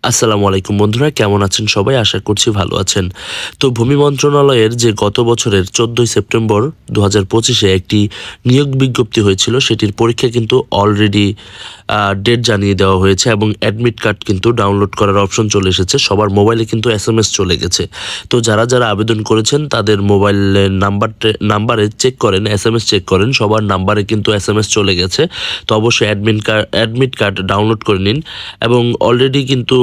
আসসালামু আলাইকুম বন্ধুরা, কেমন আছেন সবাই? আশা করছি ভালো আছেন। তো ভূমি মন্ত্রণালয়ের যে গত বছরের 14ই সেপ্টেম্বর 2025-এ একটি নিয়োগ বিজ্ঞপ্তি হয়েছিল, সেটির পরীক্ষা কিন্তু অলরেডি ডেট জানিয়ে দেওয়া হয়েছে এবং অ্যাডমিট কার্ড কিন্তু ডাউনলোড করার অপশন চলে এসেছে। সবার মোবাইলে কিন্তু এসএমএস চলে গেছে। তো যারা আবেদন করেছেন তাদের মোবাইলের নাম্বারে চেক করেন, এসএমএস চেক করেন, সবার নাম্বারে কিন্তু এসএমএস চলে গেছে। তো অবশ্যই অ্যাডমিট কার্ড ডাউনলোড করে নিন এবং অলরেডি কিন্তু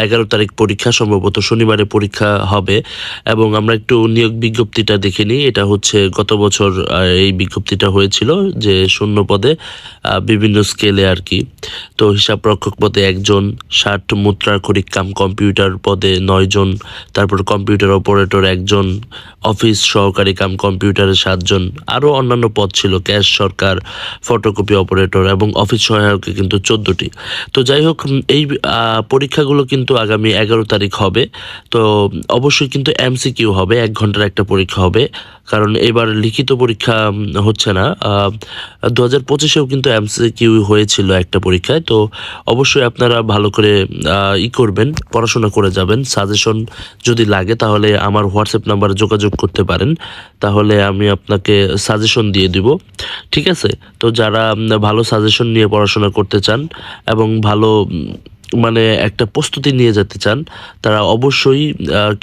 11 তারিখ পরীক্ষা, সম্ভবত শনিবারে পরীক্ষা হবে। এবং আমরা একটু নিয়োগ বিজ্ঞপ্তিটা দেখে নিই। এটা হচ্ছে গত বছর এই বিজ্ঞপ্তিটা হয়েছিল যে শূন্য পদে বিভিন্ন স্কেলে আর কি। তো হিসাব রক্ষক পদে 1 জন, 60 মুদ্রাক্ষরিক কাম কম্পিউটার পদে 9 জন, তারপর কম্পিউটার অপারেটর 1 জন, অফিস সহকারী কাম কম্পিউটারে 7 জন, আরও অন্যান্য পদ ছিল, ক্যাশ সরকার, ফটোকপি অপারেটর এবং অফিস সহায়কে কিন্তু 14টি। তো যাই হোক, এই পরীক্ষাগুলো কিন্তু আগামী 11 তারিখ হবে। তো অবশ্যই কিন্তু এমসিকিউ হবে, 1 ঘন্টার একটা পরীক্ষা হবে, কারণ এবার লিখিত পরীক্ষা হচ্ছে না। 2025-এও কিন্তু এমসিকিউ হয়েছিল একটা পরীক্ষায়। তো অবশ্যই আপনারা ভালো করে করবেন, পড়াশোনা করে যাবেন। সাজেশন যদি লাগে তাহলে আমার হোয়াটসঅ্যাপ নাম্বারে যোগাযোগ করতে পারেন, তাহলে আমি আপনাকে সাজেশন দিয়ে দিব, ঠিক আছে? তো যারা ভালো সাজেশন নিয়ে পড়াশোনা করতে চান এবং ভালো মানে একটা প্রস্তুতি নিয়ে যেতে চান, তারা অবশ্যই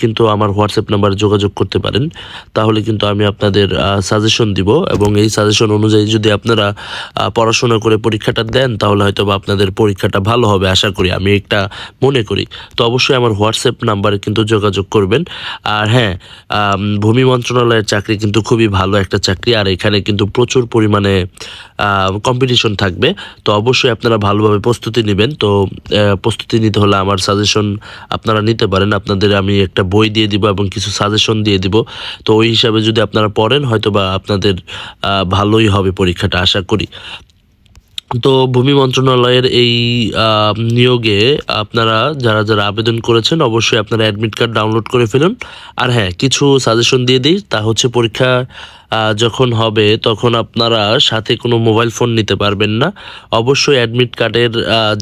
কিন্তু আমার হোয়াটসঅ্যাপ নাম্বারে যোগাযোগ করতে পারেন। তাহলে কিন্তু আমি আপনাদের সাজেশন দিব এবং এই সাজেশন অনুযায়ী যদি আপনারা পড়াশোনা করে পরীক্ষাটা দেন তাহলে হয়তো বা আপনাদের পরীক্ষাটা ভালো হবে, আশা করি, আমি একটা মনে করি। তো অবশ্যই আমার হোয়াটসঅ্যাপ নাম্বারে কিন্তু যোগাযোগ করবেন। আর হ্যাঁ, ভূমি মন্ত্রণালয়ের চাকরি কিন্তু খুবই ভালো একটা চাকরি, আর এখানে কিন্তু প্রচুর পরিমাণে কম্পিটিশন থাকবে। তো অবশ্যই আপনারা ভালোভাবে প্রস্তুতি নেবেন। তো প্রস্তুতি নিতে হলে আমার সাজেশন আপনারা নিতে পারেন। আপনাদের আমি একটা বই দিয়ে দিব এবং কিছু সাজেশন দিয়ে দিব। তো ওই হিসাবে যদি আপনারা পড়েন হয়তো বা আপনাদের ভালোই হবে পরীক্ষাটা, আশা করি। তো ভূমি মন্ত্রণালয়ের এই নিয়োগে আপনারা যারা আবেদন করেছেন অবশ্যই আপনারা অ্যাডমিট কার্ড ডাউনলোড করে ফেলুন। আর হ্যাঁ, কিছু সাজেশন দিয়ে দিই, তা হচ্ছে পরীক্ষা যখন হবে তখন আপনারা সাথে কোনো মোবাইল ফোন নিতে পারবেন না। অবশ্যই অ্যাডমিট কার্ডের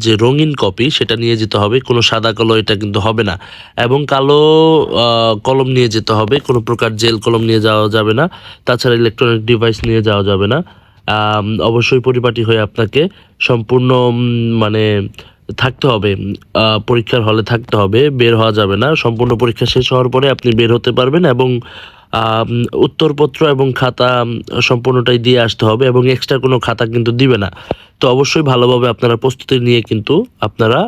যে রঙিন কপি সেটা নিয়ে যেতে হবে, কোনো সাদা কালো এটা কিন্তু হবে না। এবং কালো কলম নিয়ে যেতে হবে, কোনো প্রকার জেল কলম নিয়ে যাওয়া যাবে না। তাছাড়া ইলেকট্রনিক ডিভাইস নিয়ে যাওয়া যাবে না। অবশ্যই পরিপাটি হয়ে আপনাকে সম্পূর্ণ মানে থাকতে হবে, পরীক্ষার হলে থাকতে হবে, বের হওয়া যাবে না। সম্পূর্ণ পরীক্ষা শেষ হওয়ার পরে আপনি বের হতে পারবেন এবং উত্তরপত্র এবং খাতা সম্পূর্ণটাই দিয়ে আসতে হবে এবং এক্সট্রা কোনো খাতা কিন্তু দিবে না। তো অবশ্যই ভালোভাবে আপনারা প্রস্তুতি নিয়ে কিন্তু আপনারা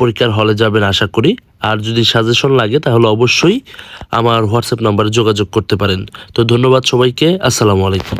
পরীক্ষার হলে যাবেন, আশা করি। আর যদি সাজেশন লাগে তাহলে অবশ্যই আমার হোয়াটসঅ্যাপ নাম্বারে যোগাযোগ করতে পারেন। তো ধন্যবাদ সবাইকে, আসসালামু আলাইকুম।